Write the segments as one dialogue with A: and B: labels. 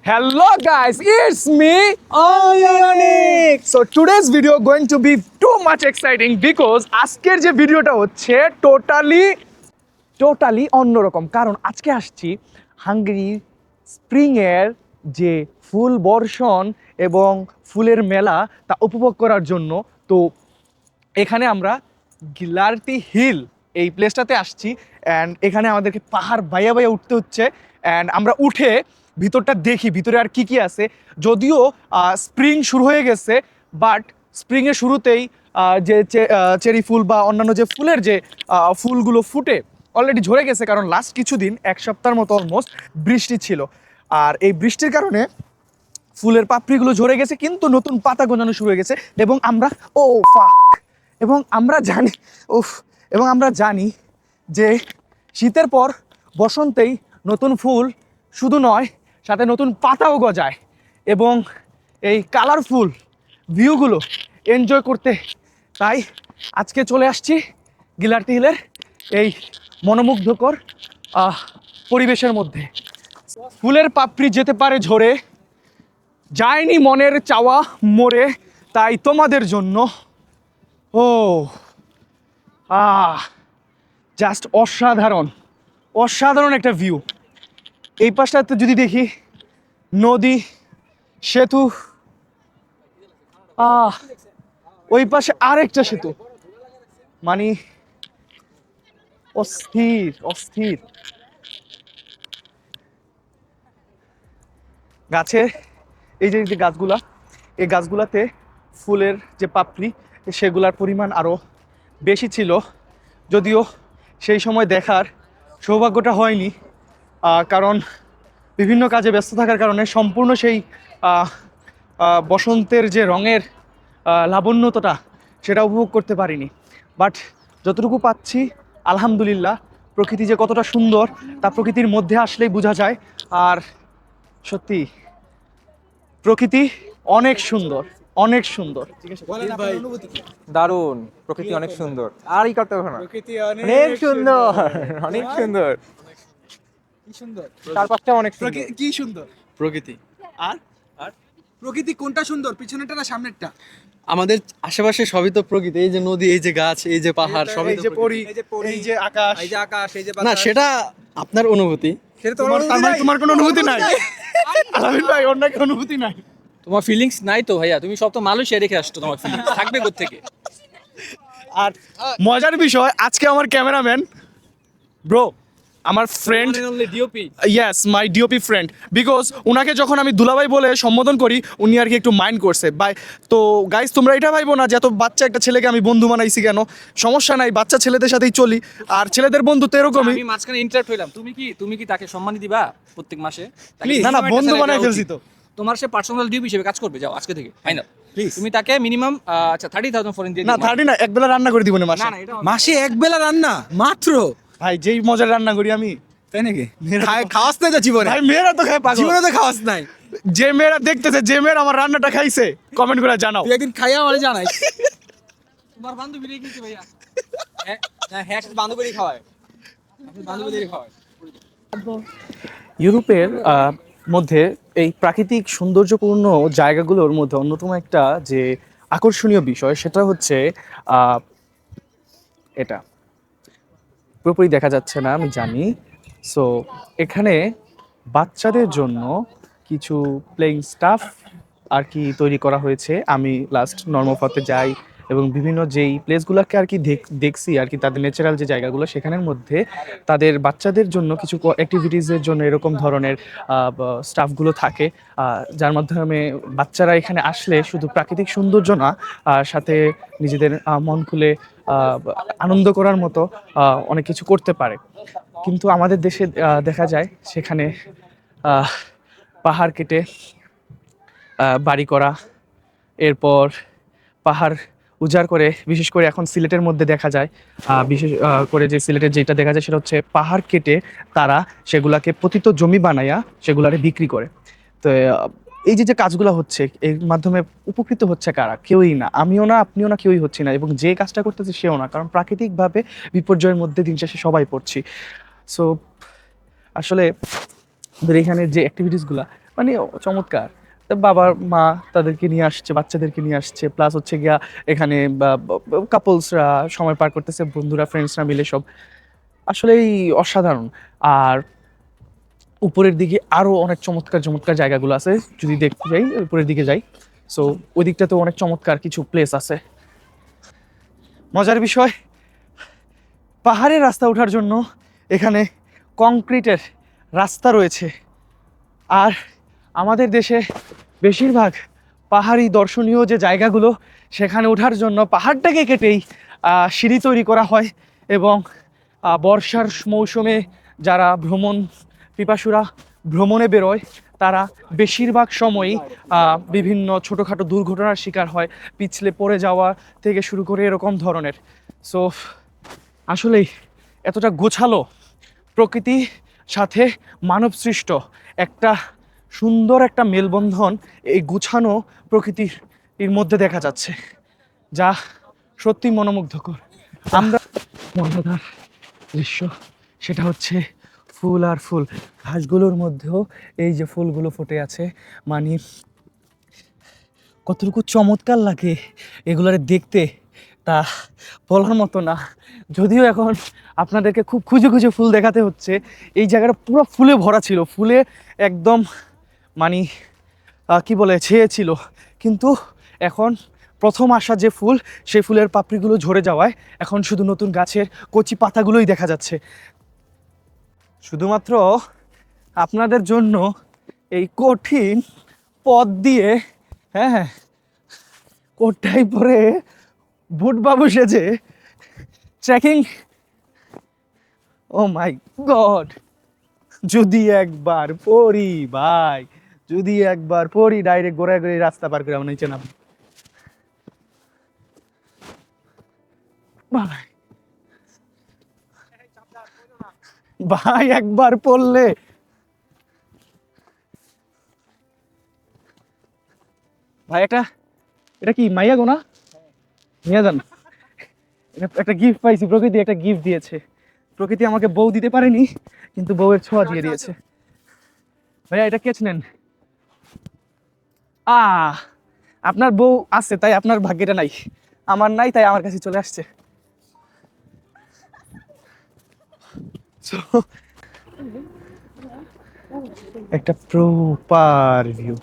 A: Hello guys, it's me Ayonik. So today's video going to be too much exciting because আজকের যে ভিডিওটা হচ্ছে totally অন্যরকম, কারণ আজকে আসছি হাঙ্গেরি স্প্রিং এর যে ফুল বর্ষণ এবং ফুলের মেলা তা উপভোগ করার জন্য। তো এখানে আমরা গিলার্তি হিল এই প্লেসটাতে আসছি অ্যান্ড এখানে আমাদেরকে পাহাড় বাইয়া বাইয়া উঠতে হচ্ছে অ্যান্ড আমরা উঠে ভিতরটা দেখি ভিতরে আর কি কি আছে। যদিও স্প্রিং শুরু হয়ে গেছে, বাট স্প্রিংয়ের শুরুতেই যে চেরি ফুল বা অন্যান্য যে ফুলের যে ফুলগুলো ফুটে অলরেডি ঝরে গেছে, কারণ লাস্ট কিছুদিন এক সপ্তাহের মতো অলমোস্ট বৃষ্টি ছিল। আর এই বৃষ্টির কারণে ফুলের পাপড়িগুলো ঝরে গেছে, কিন্তু নতুন পাতা গজানো শুরু হয়ে গেছে এবং আমরা এবং আমরা জানি যে শীতের পর বসন্তেই নতুন ফুল শুধু নয়, সাথে নতুন পাতাও গজায় এবং এই কালারফুল ভিউগুলো এনজয় করতে তাই আজকে চলে আসছি গিলার্তি হিলের এই মনোমুগ্ধকর পরিবেশের মধ্যে। ফুলের পাপড়ি যেতে পারে ঝরে, যায়নি মনের চাওয়া মরে, তাই তোমাদের জন্য জাস্ট অসাধারণ একটা ভিউ। এই পাশটাতে যদি দেখি নদী, সেতু, ওই পাশে আরেকটা সেতু, মানে অস্থির গাছে এই যে গাছগুলা, এই গাছগুলাতে ফুলের যে পাপড়ি সেগুলার পরিমাণ আরও বেশি ছিল, যদিও সেই সময় দেখার সৌভাগ্যটা হয়নি, কারণ বিভিন্ন কাজে ব্যস্ত থাকার কারণে সম্পূর্ণ সেই বসন্তের যে রঙের লাবণ্যতাটা সেটা উপভোগ করতে পারিনি। বাট যতটুকু পাচ্ছি আলহামদুলিল্লাহ, প্রকৃতি যে কতটা সুন্দর তা প্রকৃতির মধ্যে আসলেই বোঝা যায়। আর সত্যি প্রকৃতি অনেক সুন্দর।
B: দারুণ, প্রকৃতি অনেক সুন্দর। আর ই করতে হবে না, অনেক সুন্দর
C: কি সুন্দর
B: চারপাশটা অনেক সুন্দর।
C: কি সুন্দর
A: প্রকৃতি আর
C: প্রকৃতি কোনটা সুন্দর, পিছনেরটা না সামনেরটা?
D: আমাদের আশেপাশে সবই তো প্রকৃতি, এই যে নদী, এই যে গাছ, এই যে পাহাড়, সবই
A: এই যে পরি, এই যে আকাশ,
C: এই যে আকাশ, এই যে
D: না সেটা আপনার অনুভূতি।
C: সেটা তো
A: তোমার কোনো অনুভূতি নাই আলামিন ভাই, ওর নাকি অনুভূতি নাই।
D: তোমার ফিলিংস নাই তো ভাইয়া, তুমি সব তো মালয়েশিয়া রেখে আসছো, তোমার ফিলিংস থাকবে কোত্থেকে?
A: আর মজার বিষয়, আজকে আমার ক্যামেরাম্যান ব্রো, আমার friend, yes my DOP friend, because ওনাকে যখন আমি দুলাভাই বলে সম্বোধন করি উনি আর কি একটু মাইন্ড করছে বাই। তো গাইস, তোমরা এটা ভাইবো না যে এত বাচ্চা একটা ছেলেকে আমি বন্ধু বানাইছি কেন, সমস্যা নাই, বাচ্চা ছেলেদের সাথেই চলি, আর ছেলেদের বন্ধু তো এরকমই।
D: আমি মাঝখানে ইন্টারাপ্ট হইলাম, তুমি কি তাকে সম্মান দিবা প্রত্যেক মাসে?
A: না বন্ধু বানাই ফেলছি তো।
D: তোমার সে পার্সোনাল ডিউ হিসেবে কাজ করবে, যাও আজকে থেকে ফাইনাল। প্লিজ তুমি তাকে মিনিমাম 30,000 ফরেন দিয়ে
A: না 30 না, একবেলা রান্না করে দিব না মাসে।
C: মাসে এক বেলা রান্না মাত্র?
A: ভাই যেই মজার রান্না করি আমি,
C: তাই নাকি? খাওয়াস নাই তো জীবনে?
A: ভাই মেয়েরা তো খায় পাগল,
C: জীবনে তো খাওয়াস নাই।
A: যে মেয়েরা দেখতেছে, যে মেয়েরা আমার রান্নাটা খাইছে কমেন্ট করে জানাও।
C: তুই একদিন খাইয়া আমারে জানাই।
D: তোমার বান্ধবী রেখে গেছে ভাইয়া। হ্যাঁ বান্ধবী খাওয়ায়, বান্ধবী খাওয়ায়।
A: ইউরোপের মধ্যে এই প্রাকৃতিক সৌন্দর্যপূর্ণ জায়গাগুলোর মধ্যে অন্যতম একটা যে আকর্ষণীয় বিষয় সেটা হচ্ছে এটা পুরোপুরি দেখা যাচ্ছে না আমি জানি। সো এখানে বাচ্চাদের জন্য কিছু প্লেইং স্টাফ আর কি তৈরি করা হয়েছে। আমি লাস্ট নর্মফতে যাই এবং বিভিন্ন যেই প্লেসগুলোকে আর কি দেখছি আর কি, তাদের ন্যাচারাল যে জায়গাগুলো সেখানের মধ্যে তাদের বাচ্চাদের জন্য কিছু অ্যাক্টিভিটিসের জন্য এরকম ধরনের স্টাফগুলো থাকে, যার মাধ্যমে বাচ্চারা এখানে আসলে শুধু প্রাকৃতিক সৌন্দর্য না, সাথে নিজেদের মন খুলে আনন্দ করার মতো অনেক কিছু করতে পারে। কিন্তু আমাদের দেশে দেখা যায় সেখানে পাহাড় কেটে বাড়ি করা, এরপর পাহাড় উজাড় করে, বিশেষ করে এখন সিলেটের মধ্যে দেখা যায়, বিশেষ করে যে সিলেটের যেটা দেখা যায় সেটা হচ্ছে পাহাড় কেটে তারা সেগুলাকে পতিত জমি বানাইয়া সেগুলারে বিক্রি করে। তো এই যে কাজগুলো হচ্ছে এর মাধ্যমে উপকৃত হচ্ছে কারা? কেউই না, আমিও না, আপনিও না, কেউই হচ্ছি না, এবং যে কাজটা করতেছে সেও না, কারণ প্রাকৃতিকভাবে বিপর্যয়ের মধ্যে দিন শেষে সবাই পড়ছি। সো আসলে ওদের এখানে যে অ্যাক্টিভিটিসগুলো মানে চমৎকার। তা বাবার মা তাদেরকে নিয়ে আসছে, বাচ্চাদেরকে নিয়ে আসছে, প্লাস হচ্ছে গিয়া এখানে কাপলসরা সময় পার করতেছে, বন্ধুরা ফ্রেন্ডসরা মিলে সব আসলেই অসাধারণ। আর উপরের দিকে আরও অনেক চমৎকার চমৎকার জায়গাগুলো আছে, যদি দেখতে যাই উপরের দিকে যাই, সো ওই দিকটাতেও অনেক চমৎকার কিছু প্লেস আছে। মজার বিষয়, পাহাড়ের রাস্তা ওঠার জন্য এখানে কংক্রিটের রাস্তা রয়েছে। আর আমাদের দেশে বেশিরভাগ পাহাড়ি দর্শনীয় যে জায়গাগুলো, সেখানে ওঠার জন্য পাহাড়টাকে কেটেই সিঁড়ি তৈরি করা হয়। এবং বর্ষার মৌসুমে যারা ভ্রমণ পিপাসুরা ভ্রমণে বেরোয়, তারা বেশিরভাগ সময়ই বিভিন্ন ছোটোখাটো দুর্ঘটনার শিকার হয়, পিছলে পড়ে যাওয়া থেকে শুরু করে এরকম ধরনের। সো আসলেই এতটা গোছালো প্রকৃতি সাথে মানব সৃষ্ট একটা সুন্দর একটা মেলবন্ধন এই গুছানো প্রকৃতির এর মধ্যে দেখা যাচ্ছে, যা সত্যি মনোমুগ্ধকর। আমরা মজাদার দৃশ্য সেটা হচ্ছে ফুল আর ফুল, ঘাসগুলোর মধ্যেও এই যে ফুলগুলো ফুটে আছে, মানে কতটুকু চমৎকার লাগে এগুলারে দেখতে তা বলার মতো না। যদিও এখন আপনাদেরকে খুব খুঁজে খুঁজে ফুল দেখাতে হচ্ছে, এই জায়গাটা পুরো ফুলে ভরা ছিল, ফুলে একদম মানে কি বলে ছেয়ে ছিল। কিন্তু এখন প্রথম আসা যে ফুল, সেই ফুলের পাপড়িগুলো ঝরে যাওয়ায় এখন শুধু নতুন গাছের কচি পাতাগুলোই দেখা যাচ্ছে। শুধুমাত্র আপনাদের জন্য এই কঠিন পথ দিয়ে, হ্যাঁ কোটটাই পরে বুট বাবু সেজে ট্রেকিং, ও মাই গড, যদি একবার পড়ি ভাই, যদি একবার পড়ি ডাইরেক্ট ঘোরাঘুরি রাস্তা পার করে আমার নিচে নাম। ভাই একবার পড়লে ভাই এটা কি মাইয়া গোনা নিয়ে যান। একটা গিফট পাইছি, প্রকৃতি একটা গিফট দিয়েছে। প্রকৃতি আমাকে বউ দিতে পারেনি, কিন্তু বউয়ের ছোঁয়া দিয়ে দিয়েছে। ভাইয়া এটা কেচ নেন। আপনার বউ আছে তাই আপনার ভাগ্যটা নাই, আমার নাই তাই আমার কাছে চলে আসছে। So, একটা প্রপার ভিউ।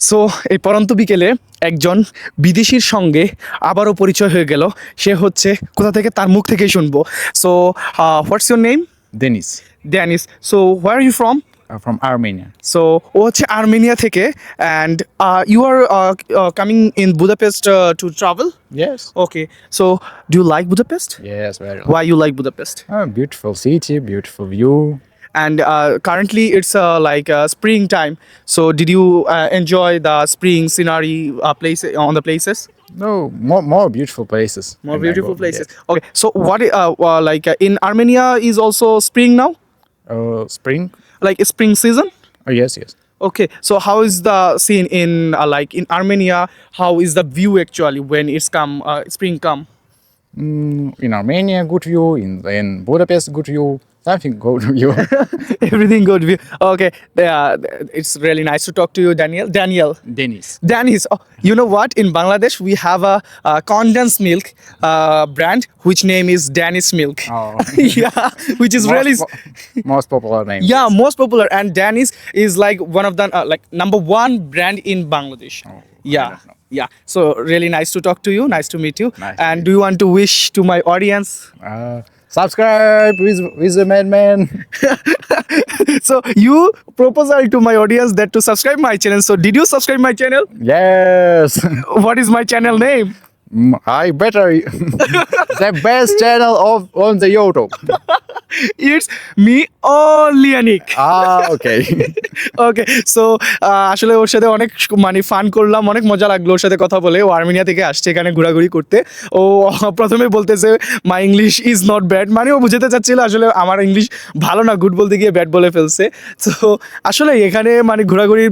A: সো এই পরন্ত বিকেলে একজন বিদেশির সঙ্গে আবারও পরিচয় হয়ে গেল। সে হচ্ছে কোথা থেকে, তার মুখ থেকেই শুনবো। So what's your name?
E: Denis,
A: Denis. So where are you from?
E: from Armenia.
A: সো ও হচ্ছে আর্মেনিয়া থেকে, and you are coming in Budapest to travel?
E: Yes.
A: Okay, so do you like Budapest?
E: Yes, very.
A: Why you like Budapest?
E: Beautiful city, beautiful view.
A: And currently it's springtime. So did you enjoy the spring scenery place on the places?
E: No, more beautiful places.
A: More
E: in
A: beautiful
E: Bengal,
A: places. Okay. So what in Armenia is also spring now?
E: Yes. Spring.
A: Like spring season?
E: Oh yes, yes.
A: Okay. So how is the scene in in Armenia? How is the view actually when it's spring come?
E: In Armenia, good view. In Budapest, good view. Something good view.
A: Everything good view. Okay. It's really nice to talk to you, Daniel.
E: Denis.
A: Danis. Oh, you know what? In Bangladesh, we have a condensed milk brand, which name is Danis Milk.
E: Oh.
A: Yeah, which is really
E: Most popular name.
A: yeah, most popular. And Danis is like one of the number one brand in Bangladesh.
E: Oh, I
A: Yeah.
E: don't know.
A: Yeah, so really nice to talk to you. Nice to meet you.
E: Nice to
A: And
E: meet
A: do you want to wish to my audience?
E: Subscribe with the madman.
A: So you proposal to my audience that to subscribe my channel. So did you subscribe my channel?
E: Yes.
A: What is my channel name?
E: I better the best channel on the YouTube.
A: It's me only Anik.
E: Okay.
A: Okay, so আসলে ওর সাথে অনেক মানে fun করলাম, অনেক মজা লাগলো ওর সাথে কথা বলে। ও আর্মেনিয়া থেকে আসছে এখানে ঘোরাঘুরি করতে। ও প্রথমে বলতেছে my English is not bad, মানে ও বুঝাতে চাচ্ছিল আসলে আমার ইংলিশ ভালো না, গুড বলতে গিয়ে ব্যাড বলে ফেলছে। তো আসলে এখানে মানে ঘোরাঘুরি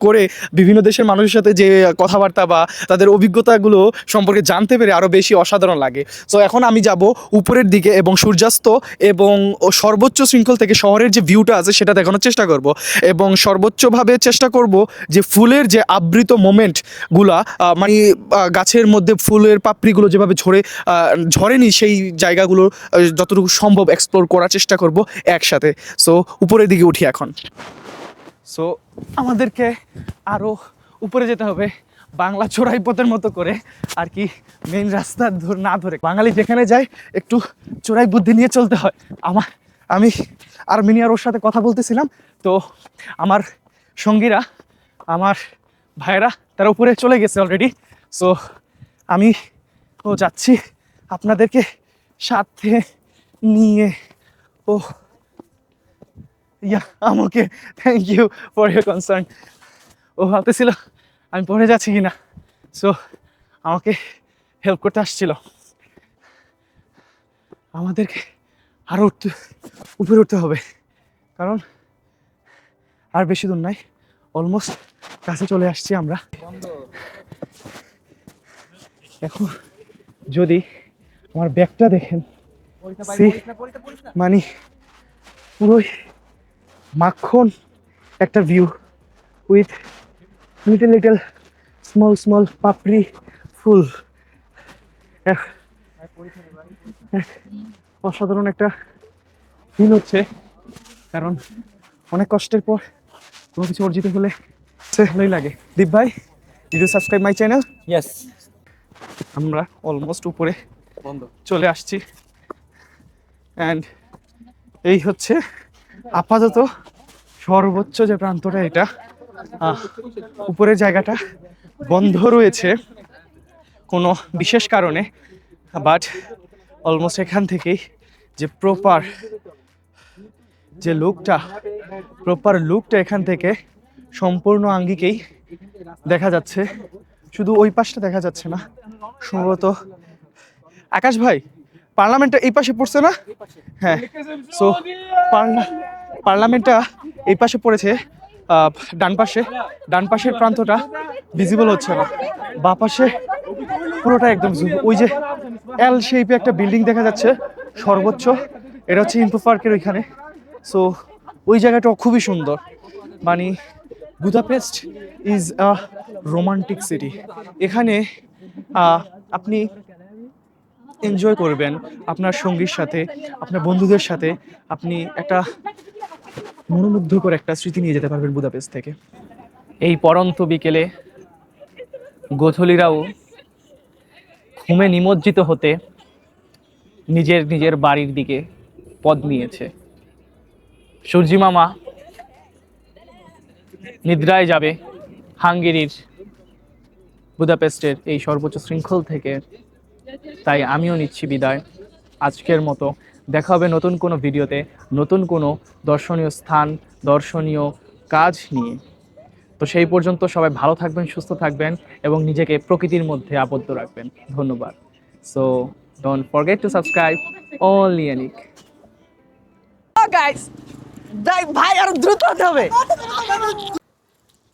A: করে বিভিন্ন দেশের মানুষের সাথে যে কথাবার্তা বা তাদের অভিজ্ঞতাগুলো সম্পর্কে জানতে পেরে আরও বেশি অসাধারণ লাগে। সো এখন আমি যাব উপরের দিকে এবং সূর্যাস্ত এবং এবং সর্বোচ্চ শৃঙ্খল থেকে শহরের যে ভিউটা আছে সেটা দেখানোর চেষ্টা করব এবং সর্বোচ্চভাবে চেষ্টা করব যে ফুলের যে আবৃত মোমেন্টগুলা মানে গাছের মধ্যে ফুলের পাপড়িগুলো যেভাবে ঝরেনি সেই জায়গাগুলো যতটুকু সম্ভব এক্সপ্লোর করার চেষ্টা করব একসাথে। সো উপরের দিকে উঠি এখন। সো আমাদেরকে আরও উপরে যেতে হবে বাংলা চোরাই পথের মতো করে আর কি, মেইন রাস্তা না ধরে। বাঙালি যেখানে যায় একটু চোরাই বুদ্ধি নিয়ে চলতে হয়। আমি আর্মেনিয়ার ওর সাথে কথা বলতেছিলাম, তো আমার সঙ্গীরা, আমার ভাইয়েরা তারা উপরে চলে গেছে অলরেডি। সো আমি যাচ্ছি আপনাদেরকে সাথে নিয়ে। ও আমাকে thank you for your concern. ও ভাবতেছিল আমি পড়ে যাচ্ছি কিনা, সো আমাকে হেল্প করতে আসছিল। আমাদেরকে আরও উপরে উঠতে হবে, কারণ আর বেশি দূর নাই, অলমোস্ট কাছে চলে আসছি আমরা। এখন যদি আমার ব্যাগটা দেখেন, মানে পুরোই মাখন একটা ভিউ উইথ লিটল স্মল পাপড়ি ফুল। অসাধারণ একটা ফিল হচ্ছে, কারণ অনেক কষ্টের পর কোনো কিছু অর্জিত হলে ভালোই লাগে। দীপ ভাই, did you subscribe my channel?
B: Yes.
A: আমরা অলমোস্ট উপরে চলে আসছি অ্যান্ড এই হচ্ছে আপাতত সর্বোচ্চ যে প্রান্তটা, এটা উপরের জায়গাটা বন্ধ রয়েছে কোনো বিশেষ কারণে, বাট অলমোস্ট এখান থেকেই যে প্রপার লুকটা এখান থেকে সম্পূর্ণ আঙ্গিকেই দেখা যাচ্ছে। শুধু ওই পাশটা দেখা যাচ্ছে না, সম্ভবত। আকাশ ভাই, পার্লামেন্টটা এই পাশে পড়ছে না? হ্যাঁ, সো পার্লামেন্টটা এই পাশে পড়েছে, ডান পাশের প্রান্তটা ভিজিবল হচ্ছে না, বাঁ পাশে পুরোটা একদম জুম। ওই যে এল শেপে একটা বিল্ডিং দেখা যাচ্ছে সর্বোচ্চ, এটা হচ্ছে ইনফো পার্কের ওইখানে। সো ওই জায়গাটাও খুবই সুন্দর। মানে Budapest is a romantic city. এখানে আপনি এনজয় করবেন আপনার সঙ্গীর সাথে, আপনার বন্ধুদের সাথে। আপনি একটা মনোমুগ্ধকর একটা স্মৃতি নিয়ে যেতে পারবেন বুদাপেস্ট থেকে। এই পরন্ত বিকেলে গোধূলিরাও ঘুমে নিমজ্জিত হতে নিজের বাড়ির দিকে পথ নিয়েছে। সূর্যি মামা নিদ্রায় যাবে হাঙ্গেরির বুদাপেস্টের এই সর্বোচ্চ শৃঙ্খল থেকে, তাই আমিও নিচ্ছি বিদায় আজকের মতো। দেখা হবে নতুন কোনো ভিডিওতে, নতুন কোনো দর্শনীয় স্থান, দর্শনীয় কাজ নিয়ে। তো সেই পর্যন্ত সবাই ভালো থাকবেন, সুস্থ থাকবেন এবং নিজেকে প্রকৃতির মধ্যে আবদ্ধ রাখবেন। ধন্যবাদ। So don't forget to subscribe only Anik.
F: Guys, ভাই আরো দ্রুত হতে হবে,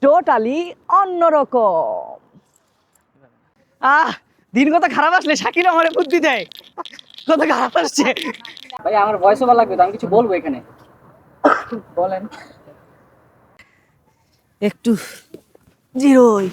F: টোটালি অন্যরকম। দিন কত খারাপ আসলে শাকিল আমারে বুদ্ধি দেয়, কত খারাপ আসছে।
G: ভাই আমার ভয়েস ওভার লাগবে তো, আমি কিছু বলবো এখানে। বলেন।
F: একটু জিরোই।